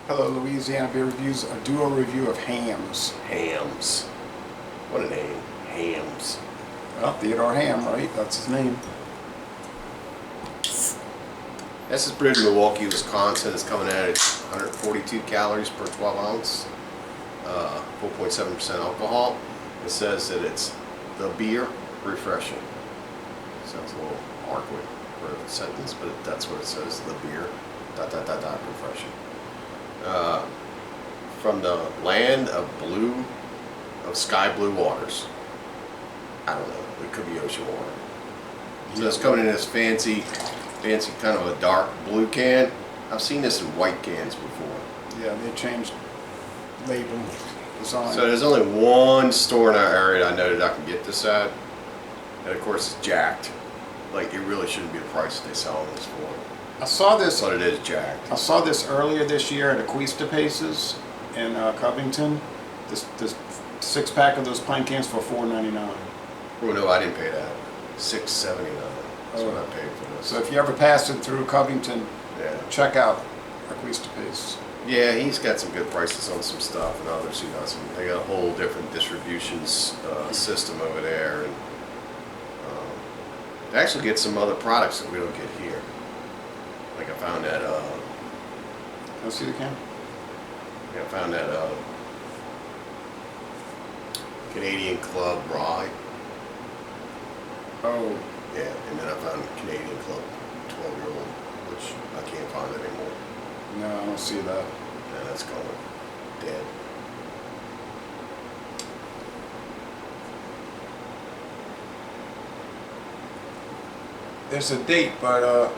Hello, Louisiana Beer Reviews, a duo review of Hamm's. Hamm's. What a name. Hamm's. Well, Theodore Hamm, right? That's his name. This is brewed in Milwaukee, Wisconsin. It's coming at 142 calories per 12 ounce, 4.7% alcohol. It says that it's the beer refreshing. Sounds a little awkward for a sentence, but that's what it says. The beer, ... refreshing. From the land of sky blue waters. I don't know. It could be ocean water. So it's coming in this fancy kind of a dark blue can. I've seen this in white cans before. Yeah, they changed label design. So there's only one store in our area that I know that I can get this at. And of course it's jacked. Like, it really shouldn't be the price that they sell this for. I saw this. But it is jacked. I saw this earlier this year at Aquista Paces in Covington. This 6-pack of those pint cans for $4.99. Oh no, I didn't pay that. $6.79. That's what I paid for this. So if you ever pass it through Covington, yeah, check out Aquista Paces. yeah, he's got some good prices on some stuff, and others he doesn't. They got a whole different distributions system over there, and they actually get some other products that we don't get here. Like I found that. Let's see the can. I found that Canadian Club Rye. Oh. Yeah, and then I found Canadian Club 12-year-old, which I can't find anymore. No, I don't see that. Yeah, that's going dead. There's a date, but oh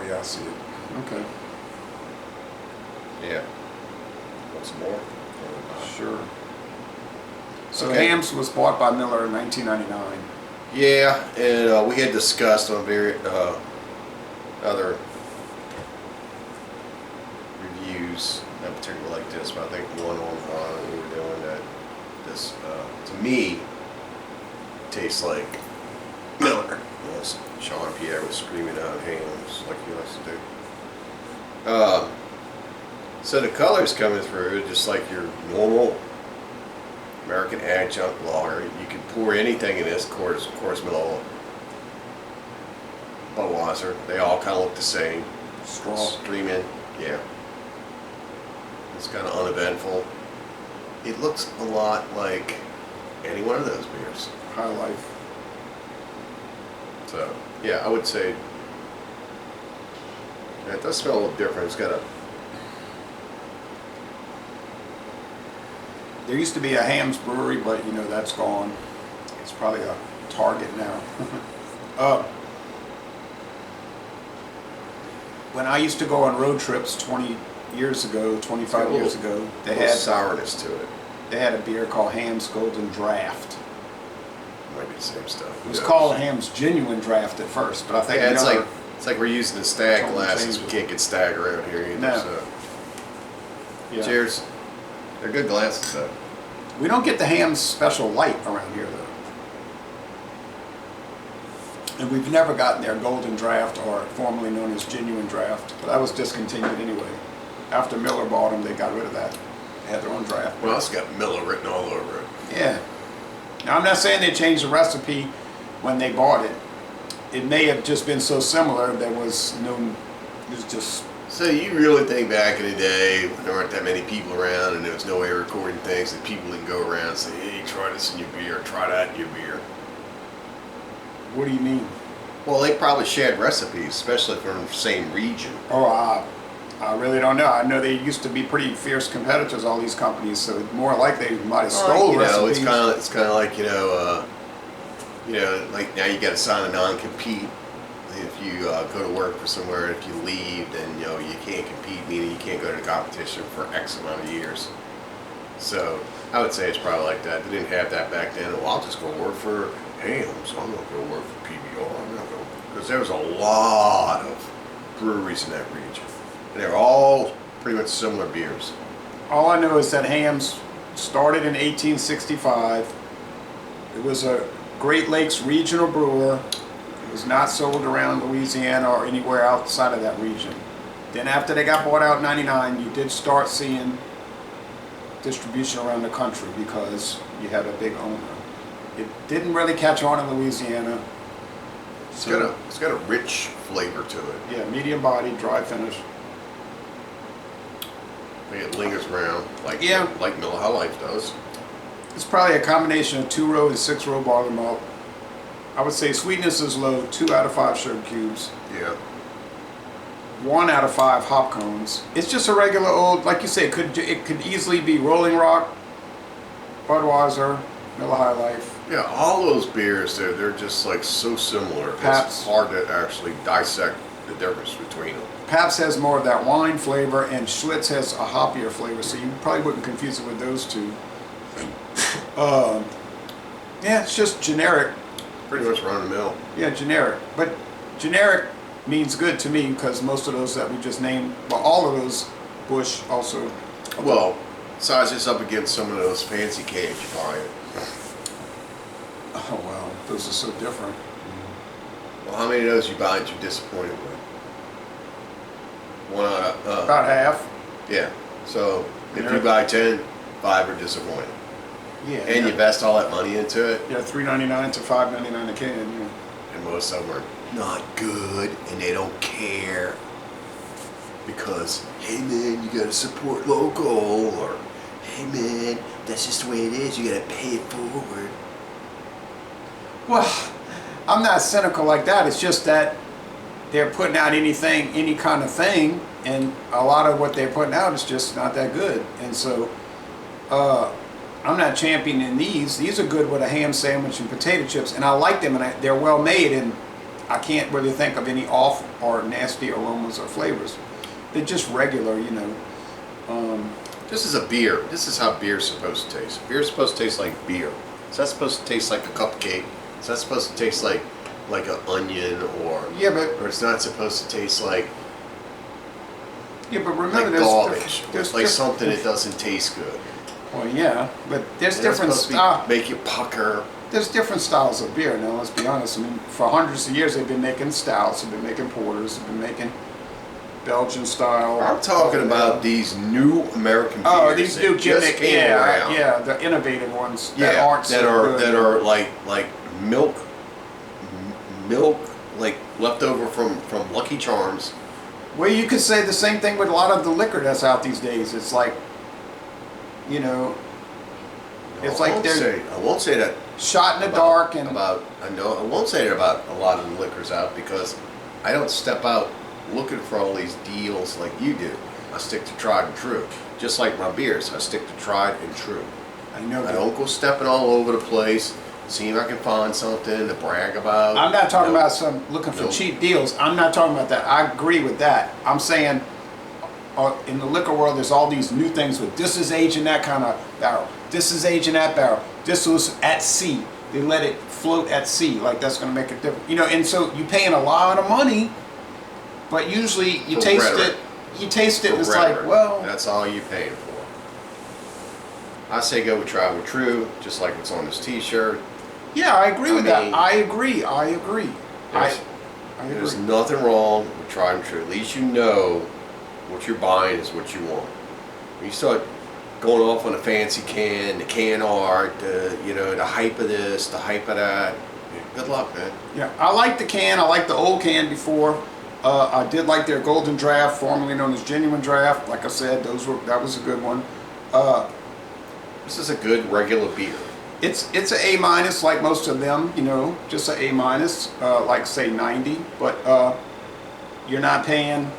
yeah, I see it. Okay. Yeah. Want some more? Sure. So Okay. Hamm's was bought by Miller in 1999. Yeah, and we had discussed on various other reviews, not particularly like this, but I think one on we were doing that. This, to me, tastes like Miller. Yes, Sean Pierre was screaming out Hamm's like he likes to do. So the colors coming through, just like your normal American adjunct lager. You can pour anything in this, of course Miller, Budweiser. They all kind of look the same. Straw. Stream in, yeah. It's kind of uneventful. It looks a lot like any one of those beers. High Life. So, yeah, I would say yeah, it does smell a little different. It's got a There used to be a Hamm's brewery, but you know that's gone. It's probably a Target now. When I used to go on road trips 20 years ago, 25 years ago, they had sourness to it. They had a beer called Hamm's Golden Draft. Might be the same stuff. It was called Hamm's Genuine Draft at first, but I think yeah, it's like we're using the stag Totally glasses. changed We it. can't get stag around here either. No. So. Yeah. Cheers. They're good glasses though. We don't get the Hamm's Special Light around here though. And we've never gotten their Golden Draft, or formerly known as Genuine Draft, but that was discontinued anyway. After Miller bought them, they got rid of that. They had their own draft. Well, it's got Miller written all over it. Yeah. Now I'm not saying they changed the recipe when they bought it. It may have just been so similar there was no, it was just. So you really think back in the day when there weren't that many people around and there was no way of recording things, that people didn't go around and say, hey, try this in your beer, try that in your beer. What do you mean? Well, they probably shared recipes, especially if they're in the same region. Oh, I really don't know. I know they used to be pretty fierce competitors, all these companies, so more like they might have stole recipes. It's kind of like, like now you got to sign a non-compete. If you go to work for somewhere, if you leave, then you can't compete, meaning you can't go to the competition for X amount of years. So I would say it's probably like that. They didn't have that back then. Well, I'll just go work for Hamm, so I'm going to go work for PBR. I'm going to go, because there was a lot of breweries in that region, and they're all pretty much similar beers. All I know is that Hamm's started in 1865. It was a Great Lakes regional brewer. It was not sold around Louisiana or anywhere outside of that region. Then after they got bought out in '99, you did start seeing distribution around the country because you had a big owner. It didn't really catch on in Louisiana. It's got a rich flavor to it. Yeah, medium body, dry finish. It lingers around like Yeah. like Miller High Life does. It's probably a combination of 2-row and 6-row barley malt. I would say sweetness is low, 2 out of 5 sugar cubes, Yeah. 1 out of 5 hop cones. It's just a regular old, like you say, it could easily be Rolling Rock, Budweiser, Miller High Life. Yeah, all those beers, they're just like so similar. Pabst. It's hard to actually dissect the difference between them. Pabst has more of that wine flavor, and Schlitz has a hoppier flavor, so you probably wouldn't confuse it with those two. Yeah, it's just generic. Pretty much run of the mill. Yeah, generic. But generic means good to me because most of those that we just named, well, all of those, Bush also. Well, size this up against some of those fancy cans you buy. Oh, wow, those are so different. Well, how many of those you buy that you're disappointed with? One out of, About half. yeah. So if Yeah. you buy 10, 5 are disappointed. Yeah. And you invest all that money into it, Yeah, $3.99 to $5.99 a can. Yeah. and most of them are not good, and they don't care. Because, hey man, you gotta support local, or hey man, that's just the way it is, you gotta pay it forward. Well, I'm not cynical like that. It's just that they're putting out anything, any kind of thing, and a lot of what they're putting out is just not that good. And so, I'm not championing these. These are good with a ham sandwich and potato chips, and I like them, and they're well made, and I can't really think of any off or nasty aromas or flavors. They're just regular, you know. This is a beer. This is how beer's supposed to taste. Beer's supposed to taste like beer. It's not supposed to taste like a cupcake. It's not supposed to taste like an onion, or Yeah, but it's not supposed to taste like remember, like there's garbage. there's Like diff- something that doesn't taste good. Well, yeah, but there's They're different supposed to styles. make you pucker. There's different styles of beer. Now, let's be honest. I mean, for hundreds of years, they've been making stouts, they've been making porters, they've been making Belgian style. I'm talking about these new American beers. Oh, these new that just gimmick, came around. yeah, the innovative ones that Yeah, aren't that so are good. that are like milk like leftover from Lucky Charms. Well, you could say the same thing with a lot of the liquor that's out these days. It's like, you know, it's like they're I won't say that shot in the dark and I won't say that about a lot of the liquors out, because I don't step out looking for all these deals like you do. I stick to tried and true. Just like my beers, I stick to tried and true. I know I that. don't go stepping all over the place, seeing if I can find something to brag about. I'm not talking Nope. about some looking for Nope. cheap deals. I'm not talking about that. I agree with that. I'm saying in the liquor world, there's all these new things with this is aged in that kind of barrel. This is aged in that barrel. This was at sea. They let it float at sea. Like that's going to make a difference. You know, and so you're paying a lot of money, but usually you For taste rhetoric. it. You taste it, For and it's rhetoric. like, well, that's all you're paying for. I say go with tried and true, just like what's on this T-shirt. yeah, I agree with mean, that. I agree. I agree. There's, I there's agree. nothing wrong with tried and true. At least you know what you're buying is what you want. When you start going off on a fancy can, the can art, the hype of this, the hype of that, good luck, man. Yeah, I like the can. I like the old can before. I did like their Golden Draft, formerly known as Genuine Draft. Like I said, that was a good one. This is a good regular beer. It's an A minus, like most of them. You know, just an A minus, like say 90. But you're not paying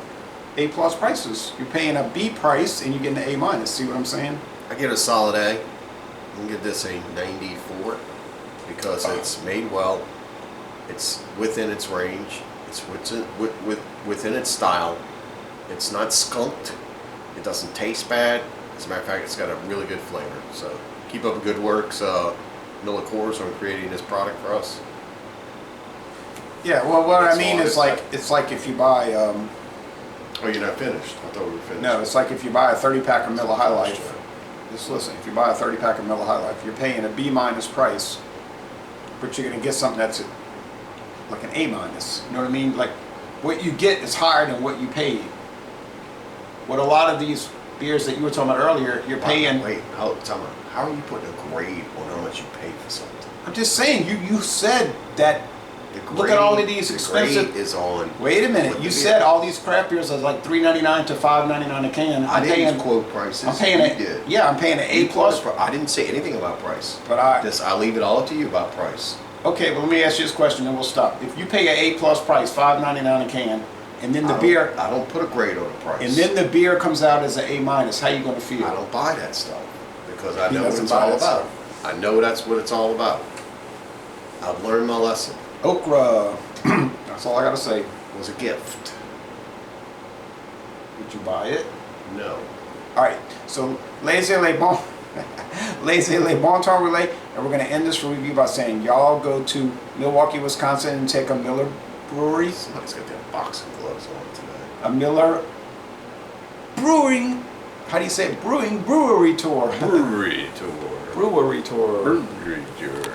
A plus prices. You're paying a B price, and you're getting an A minus. See what I'm saying? I give it a solid A. I can give this a 94 because it's made well. It's within its range. It's within its style. It's not skunked. It doesn't taste bad. As a matter of fact, it's got a really good flavor. So keep up the good works, Molson Coors, on creating this product for us. Yeah. Well, what That's I mean all is it's like if you buy. Oh, you're not finished? I thought we were finished. No, it's like if you buy a 30-pack of Miller High Life. Just listen, if you buy a 30-pack of Miller High Life, you're paying a B minus price, but you're going to get something that's like an A minus. You know what I mean? Like what you get is higher than what you paid. with a lot of these beers that you were talking about earlier, you're paying. Wait, tell me, how are you putting a grade on how much you pay for something? I'm just saying, you said that. Look at all of these expensive. Grade is on. Wait a minute, you said all these craft beers are like $3.99 to $5.99 a can. I didn't quote prices. I'm paying it. Yeah, I'm paying an A plus. I didn't say anything about price. But I'll leave it all up to you about price. Okay, well let me ask you this question, and we'll stop. If you pay an A plus price, $5.99 a can, and then the beer, I don't put a grade on the price. and then the beer comes out as an A minus, how you going to feel? I don't buy that stuff because I He know what doesn't it's buy all that about. stuff. I know that's what it's all about. I've learned my lesson. Okra. That's all I gotta say. It was a gift. Did you buy it? No. All right. So Laissez Les Bon, Laissez Les Bon Temps Relay, and we're gonna end this review by saying y'all go to Milwaukee, Wisconsin, and take a Miller Brewery, Somebody's got their boxing gloves on today. a Miller Brewing. How do you say it? Brewery tour. Brewery tour. Brewery tour. Brewery tour.